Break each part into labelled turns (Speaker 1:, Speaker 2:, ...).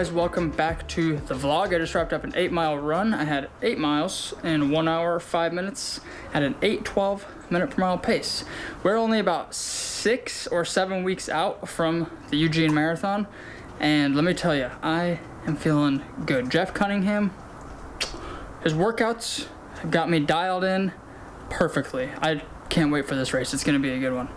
Speaker 1: guys, welcome back to the vlog. I just wrapped up an 8-mile run. I had 8 miles in 1 hour, 5 minutes at an 8:12 minute per mile pace. We're only about 6 or 7 weeks out from the Eugene Marathon, and let me tell you, I am feeling good. Jeff Cunningham, his workouts got me dialed in perfectly. I can't wait for this race. It's gonna be a good one.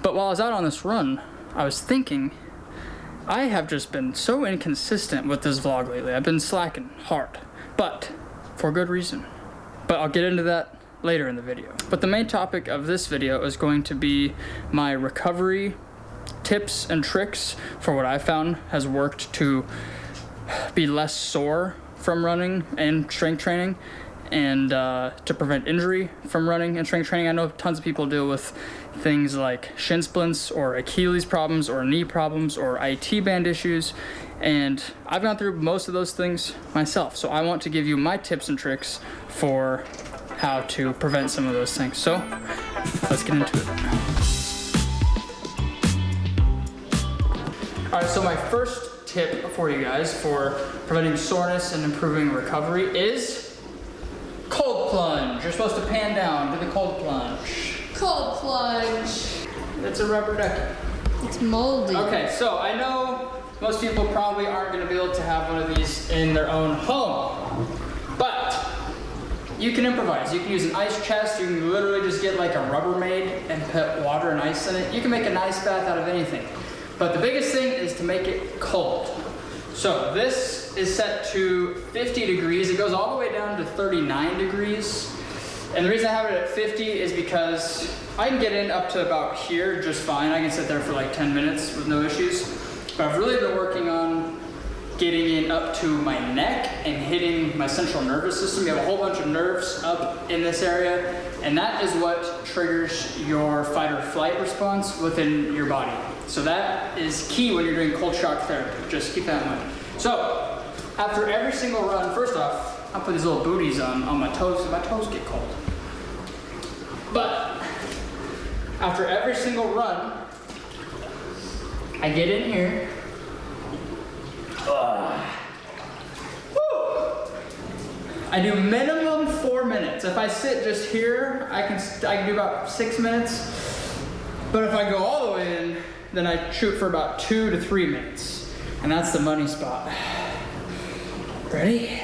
Speaker 1: But while I was out on this run, I was thinking, I have just been so inconsistent with this vlog lately. I've been slacking hard, but for good reason. But I'll get into that later in the video. But the main topic of this video is going to be my recovery tips and tricks for what I found has worked to be less sore from running and strength training, and to prevent injury from running and strength training. I know tons of people deal with things like shin splints or Achilles problems or knee problems or IT band issues, and I've gone through most of those things myself. So I want to give you my tips and tricks for how to prevent some of those things. So let's get into it. All right, so my first tip for you guys for preventing soreness and improving recovery is cold plunge. You're supposed to pan down, do the cold plunge.
Speaker 2: Cold plunge.
Speaker 1: It's a rubber ducky.
Speaker 2: It's moldy.
Speaker 1: Okay, so I know most people probably aren't gonna be able to have one of these in their own home, but you can improvise. You can use an ice chest. You can literally just get like a Rubbermaid and put water and ice in it. You can make an ice bath out of anything. But the biggest thing is to make it cold. So this is set to 50 degrees. It goes all the way down to 39 degrees. And the reason I have it at 50 is because I can get in up to about here just fine. I can sit there for like 10 minutes with no issues. But I've really been working on getting in up to my neck and hitting my central nervous system. You have a whole bunch of nerves up in this area, and that is what triggers your fight or flight response within your body. So that is key when you're doing cold shock therapy. Just keep that in mind. So after every single run, first off, I'll put these little booties on my toes, so my toes get cold. But after every single run, I get in here. I do minimum 4 minutes. If I sit just here, I can do about 6 minutes. But if I go all the way in, then I shoot for about 2 to 3 minutes. And that's the money spot. Ready?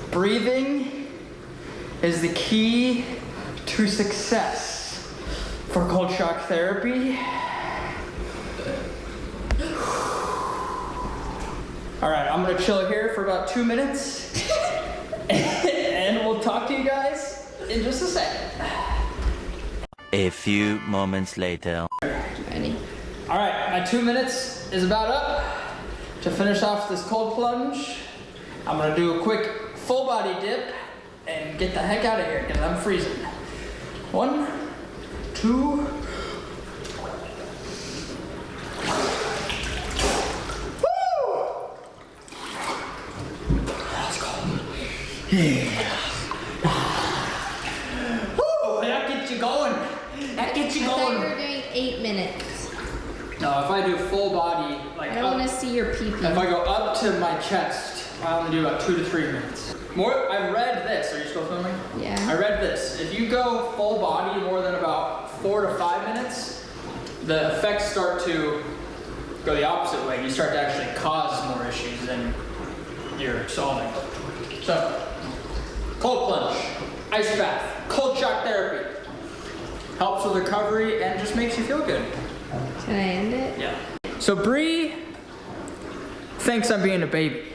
Speaker 1: Breathing is the key to success for cold shock therapy. All right, I'm gonna chill here for about 2 minutes and we'll talk to you guys in just a second.
Speaker 3: A few moments later.
Speaker 2: Ready?
Speaker 1: All right, my 2 minutes is about up. To finish off this cold plunge, I'm gonna do a quick full body dip and get the heck out of here because I'm freezing. 1, 2. Yeah. Woo, that gets you going. That gets you
Speaker 2: I thought
Speaker 1: going.
Speaker 2: you were doing 8 minutes.
Speaker 1: No, if I do full body, like
Speaker 2: I don't want to see your pee-pee.
Speaker 1: if I go up to my chest, I only do about 2 to 3 minutes. I read this. Are you still filming?
Speaker 2: Yeah.
Speaker 1: I read this. If you go full body more than about 4 to 5 minutes, the effects start to go the opposite way. You start to actually cause more issues than you're solving. So, cold plunge, ice bath, cold shock therapy. Helps with recovery and just makes you feel good.
Speaker 2: Can I end it?
Speaker 1: Yeah. So BREE thinks I'm being a baby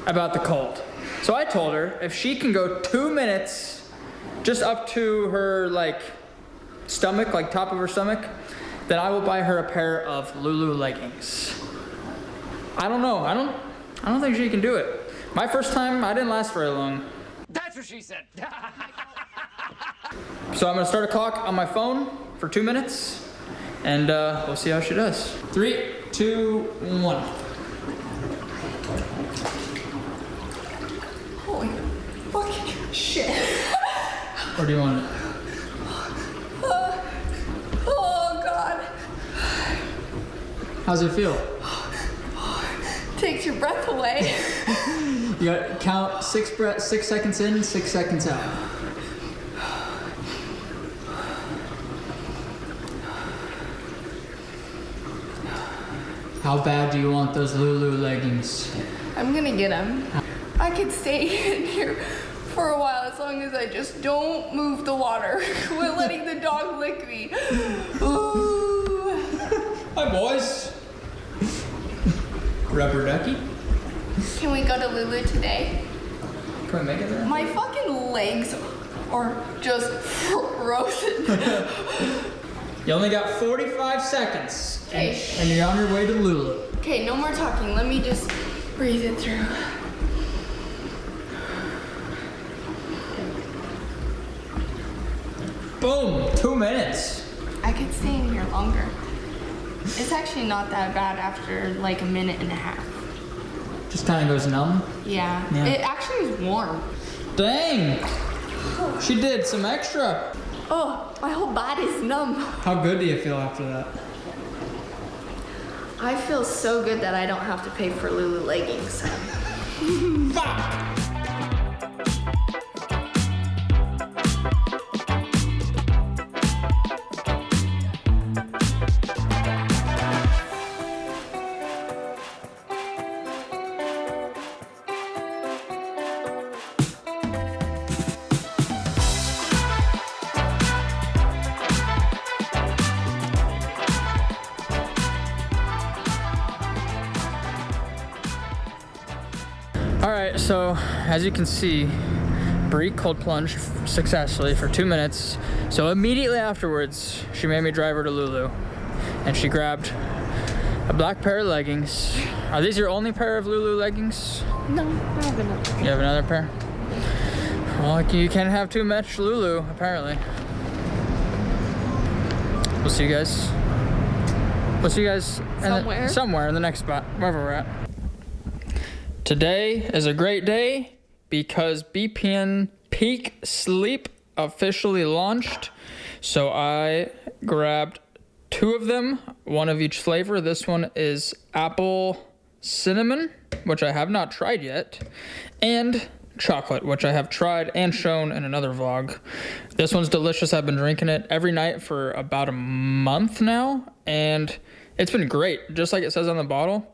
Speaker 1: about the cold. So I told her if she can go 2 minutes just up to her like stomach, like top of her stomach, then I will buy her a pair of Lulu leggings. I don't know. I don't think she can do it. My first time, I didn't last very long.
Speaker 4: That's what she said.
Speaker 1: So I'm gonna start a clock on my phone for 2 minutes, and we'll see how she does. 3, 2, 1.
Speaker 2: Holy fucking shit.
Speaker 1: Or do you want it? How's it feel?
Speaker 2: Takes your breath away.
Speaker 1: You gotta count 6 seconds in, 6 seconds out. How bad do you want those Lulu leggings?
Speaker 2: I'm gonna get them. I could stay in here for a while as long as I just don't move the water. Quit letting the dog lick me. Ooh.
Speaker 1: Hi, boys. Rubber ducky.
Speaker 2: Can we go to Lulu today?
Speaker 1: Can we make it there?
Speaker 2: My fucking legs are just frozen.
Speaker 1: You only got 45 seconds.
Speaker 2: Okay.
Speaker 1: And you're on your way to Lulu.
Speaker 2: Okay, no more talking. Let me just breathe it through.
Speaker 1: Boom, 2 minutes.
Speaker 2: I could stay in here longer. It's actually not that bad after like a minute and a half.
Speaker 1: Just kind of goes numb.
Speaker 2: Yeah.
Speaker 1: Yeah.
Speaker 2: It actually is warm.
Speaker 1: Dang, she did some extra.
Speaker 2: Oh, my whole body's numb.
Speaker 1: How good do you feel after that?
Speaker 2: I feel so good that I don't have to pay for Lulu leggings.
Speaker 1: Fuck! All right, so as you can see, BREE cold plunged successfully for 2 minutes. So immediately afterwards, she made me drive her to Lulu, and she grabbed a black pair of leggings. Are these your only pair of Lulu leggings?
Speaker 2: No, I have another.
Speaker 1: You have another pair? Well, you can't have too much Lulu, apparently. We'll see you guys. We'll see you guys somewhere in the next spot, wherever we're at. Today is a great day because BPN Peak Sleep officially launched. So I grabbed 2 of them, one of each flavor. This one is apple cinnamon, which I have not tried yet, and chocolate, which I have tried and shown in another vlog. This one's delicious. I've been drinking it every night for about a month now, and it's been great. Just like it says on the bottle,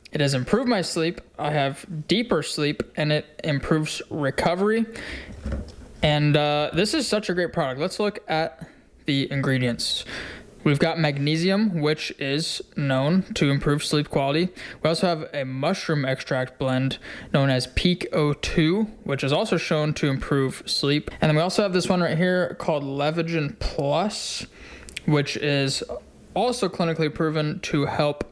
Speaker 1: it has improved my sleep. I have deeper sleep, and it improves recovery. And this is such a great product. Let's look at the ingredients. We've got magnesium, which is known to improve sleep quality. We also have a mushroom extract blend known as Peak O2, which is also shown to improve sleep. And then we also have this one right here called Levagen Plus, which is also clinically proven to help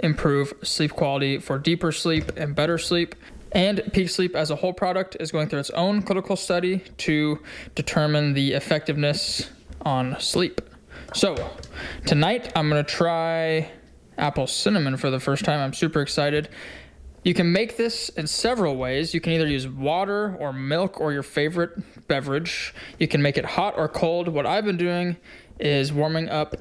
Speaker 1: improve sleep quality for deeper sleep and better sleep. And Peak Sleep as a whole product is going through its own clinical study to determine the effectiveness on sleep. So tonight I'm gonna try apple cinnamon for the first time. I'm super excited. You can make this in several ways. You can either use water or milk or your favorite beverage. You can make it hot or cold. What I've been doing is warming up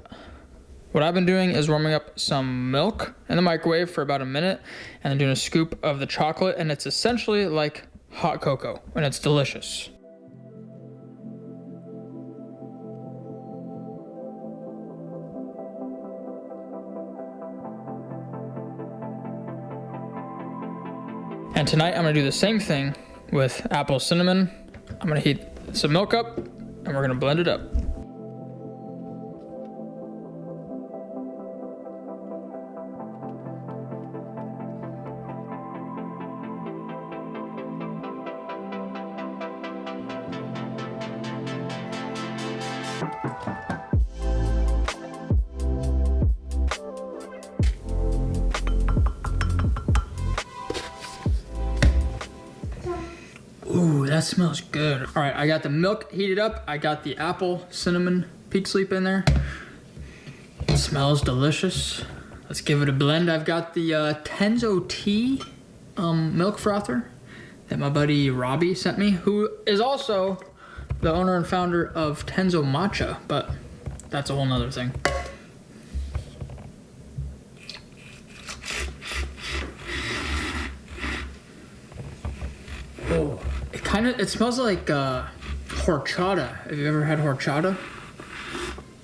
Speaker 1: some milk in the microwave for about a minute and then doing a scoop of the chocolate, and it's essentially like hot cocoa, and it's delicious. And tonight I'm gonna do the same thing with apple cinnamon. I'm gonna heat some milk up and we're gonna blend it up. Ooh, that smells good. All right, I got the milk heated up. I got the apple cinnamon Peak Sleep in there. It smells delicious. Let's give it a blend. I've got the Tenzo Tea milk frother that my buddy Robbie sent me, who is also the owner and founder of Tenzo Matcha, but that's a whole nother thing. kind of, it smells like horchata. Have you ever had horchata?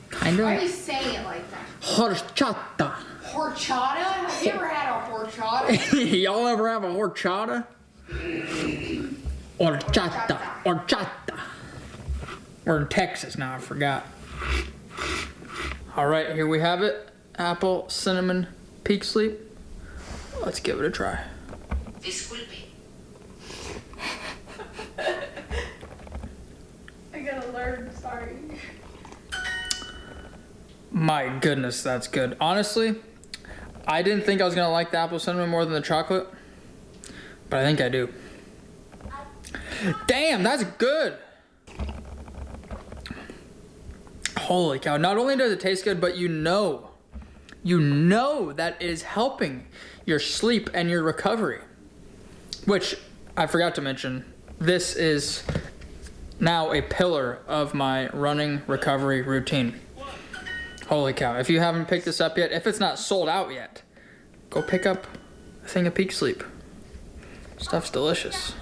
Speaker 1: Kind of.
Speaker 2: Why are you saying it like that?
Speaker 1: Horchata.
Speaker 2: Horchata? Have you ever had a horchata?
Speaker 1: Y'all ever have a horchata? Horchata. Horchata. We're in Texas now, I forgot. All right, here we have it. Apple cinnamon peak sleep. Let's give it a try.
Speaker 2: Disculpe. I gotta learn, sorry.
Speaker 1: My goodness, that's good. Honestly, I didn't think I was gonna like the apple cinnamon more than the chocolate, but I think I do. Damn, that's good. Holy cow. Not only does it taste good, but you know that it is helping your sleep and your recovery. Which, I forgot to mention, this is now a pillar of my running recovery routine. Holy cow. If you haven't picked this up yet, if it's not sold out yet, go pick up a thing of Peak Sleep. Stuff's delicious.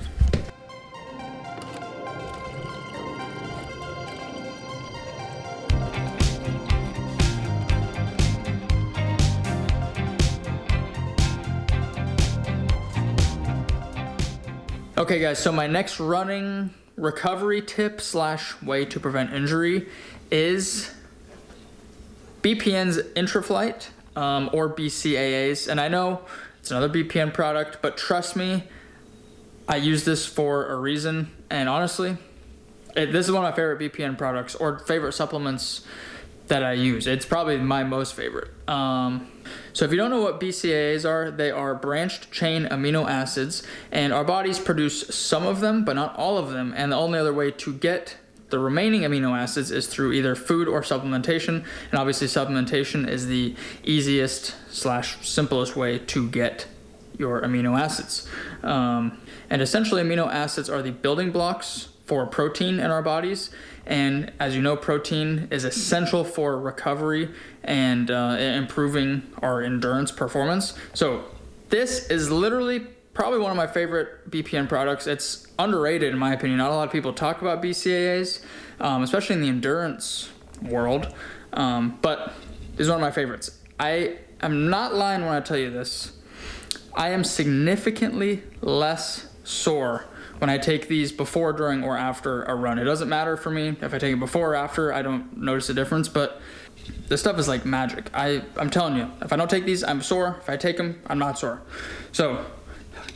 Speaker 1: Okay guys, so my next running recovery tip / way to prevent injury is BPN's Intraflight or BCAAs. And I know it's another BPN product, but trust me, I use this for a reason. And honestly, this is one of my favorite BPN products or favorite supplements that I use. It's probably my most favorite. So if you don't know what BCAAs are, they are branched chain amino acids, and our bodies produce some of them, but not all of them. And the only other way to get the remaining amino acids is through either food or supplementation. And obviously supplementation is the easiest / simplest way to get your amino acids. And essentially amino acids are the building blocks for protein in our bodies. And as you know, protein is essential for recovery and improving our endurance performance. So this is literally probably one of my favorite BPN products. It's underrated in my opinion. Not a lot of people talk about BCAAs, especially in the endurance world. But this is one of my favorites. I am not lying when I tell you this. I am significantly less sore when I take these before, during, or after a run. It doesn't matter for me if I take it before or after. I don't notice a difference, but this stuff is like magic. I'm telling you, if I don't take these, I'm sore. If I take them, I'm not sore. So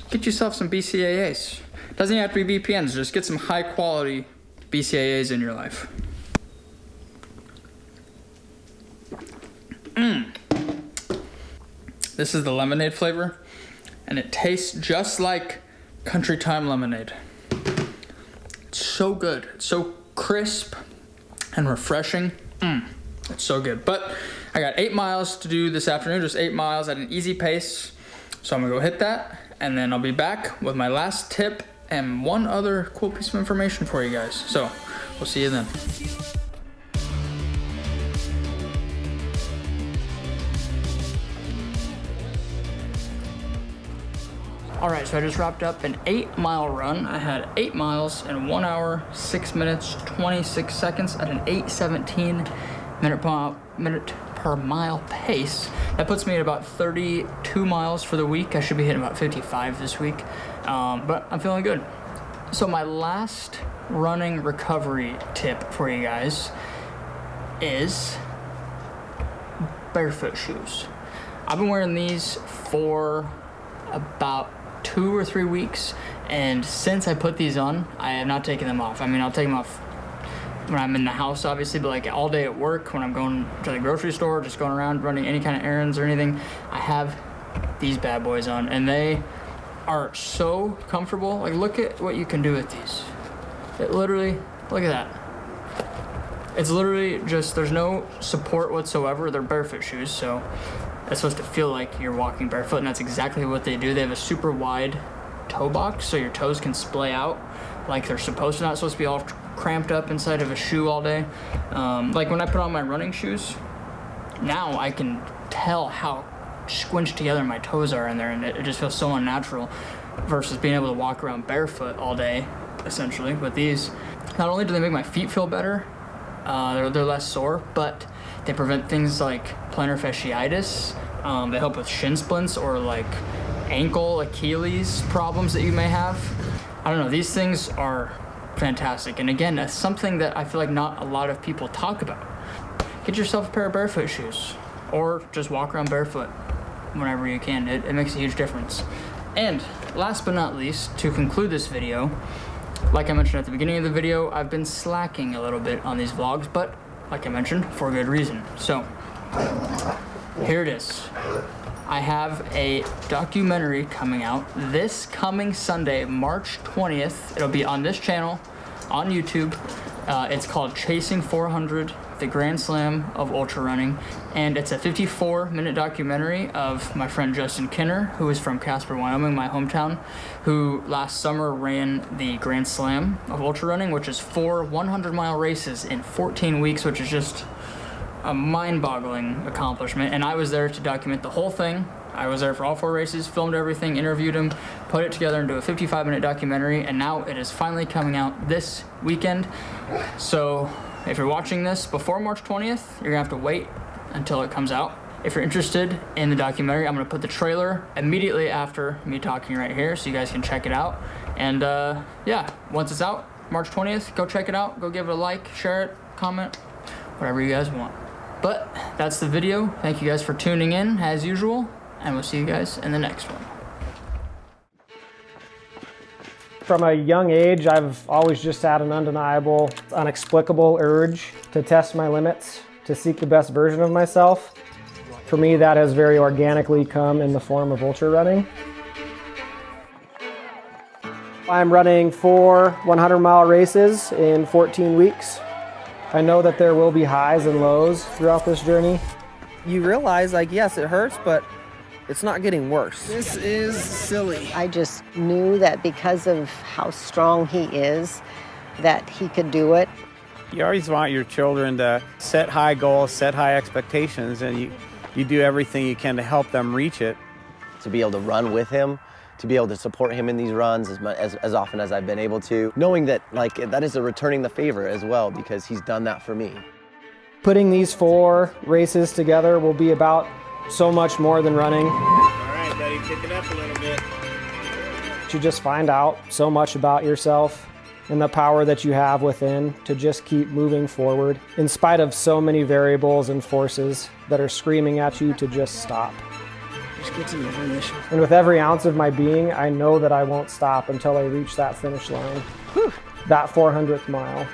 Speaker 1: get yourself some BCAAs. Doesn't even have to be BPNs. Just get some high quality BCAAs in your life. This is the lemonade flavor, and it tastes just like Country Time lemonade. It's so good. It's so crisp and refreshing. It's so good. But I got 8 miles to do this afternoon, just 8 miles at an easy pace. So I'm gonna go hit that, and then I'll be back with my last tip and one other cool piece of information for you guys. So we'll see you then. All right, so I just wrapped up an 8-mile run. I had 8 miles in 1 hour, 6 minutes, 26 seconds at an 8:17 minute per mile pace. That puts me at about 32 miles for the week. I should be hitting about 55 this week, but I'm feeling good. So my last running recovery tip for you guys is Barefoot Shoes. I've been wearing these for about 2 or 3 weeks, and since I put these on, I have not taken them off. I mean, I'll take them off when I'm in the house, obviously, but like all day at work, when I'm going to the grocery store, just going around running any kind of errands or anything, I have these bad boys on, and they are so comfortable. Like, look at what you can do with these. It literally, look at that. It's literally just, there's no support whatsoever. They're barefoot shoes, so it's supposed to feel like you're walking barefoot, and that's exactly what they do. They have a super wide toe box, so your toes can splay out like they're supposed to. Not supposed to be all cramped up inside of a shoe all day. Like when I put on my running shoes, now I can tell how squinched together my toes are in there, and it just feels so unnatural versus being able to walk around barefoot all day essentially, with these. Not only do they make my feet feel better, they're less sore, but they prevent things like plantar fasciitis. They help with shin splints or like ankle, Achilles problems that you may have. I don't know, these things are fantastic. And again, that's something that I feel like not a lot of people talk about. Get yourself a pair of Barefoot shoes, or just walk around barefoot whenever you can. It makes a huge difference. And last but not least, to conclude this video, like I mentioned at the beginning of the video, I've been slacking a little bit on these vlogs, but like I mentioned, for good reason. So here it is. I have a documentary coming out this coming Sunday, March 20th. It'll be on this channel, on YouTube. It's called Chasing 400, the Grand Slam of ultra running. And it's a 54-minute documentary of my friend Justin Kinner, who is from Casper, Wyoming, my hometown, who last summer ran the Grand Slam of ultra running, which is 4 100-mile races in 14 weeks, which is just a mind-boggling accomplishment. And I was there to document the whole thing. I was there for all 4 races, filmed everything, interviewed him, put it together into a 55-minute documentary, and now it is finally coming out this weekend. So if you're watching this before March 20th, you're gonna have to wait until it comes out. If you're interested in the documentary, I'm gonna put the trailer immediately after me talking right here so you guys can check it out. And yeah, once it's out, March 20th, go check it out, go give it a like, share it, comment, whatever you guys want. But that's the video. Thank you guys for tuning in as usual, and we'll see you guys in the next one.
Speaker 4: From a young age, I've always just had an undeniable, inexplicable urge to test my limits, to seek the best version of myself. For me, that has very organically come in the form of ultra running. I'm running 4 100-mile races in 14 weeks. I know that there will be highs and lows throughout this journey.
Speaker 5: You realize, like, yes, it hurts, but it's not getting worse.
Speaker 6: This is silly.
Speaker 7: I just knew that because of how strong he is, that he could do it.
Speaker 8: You always want your children to set high goals, set high expectations, and you do everything you can to help them reach it.
Speaker 9: To be able to run with him, to be able to support him in these runs as often as I've been able to, knowing that like that is a returning the favor as well, because he's done that for me.
Speaker 4: Putting these 4 races together will be about so much more than running.
Speaker 8: All right, buddy, pick it up a little bit.
Speaker 4: You just find out so much about yourself and the power that you have within to just keep moving forward in spite of so many variables and forces that are screaming at you to just stop.
Speaker 6: Just get to the finish.
Speaker 4: And with every ounce of my being, I know that I won't stop until I reach that finish line, that 400th mile.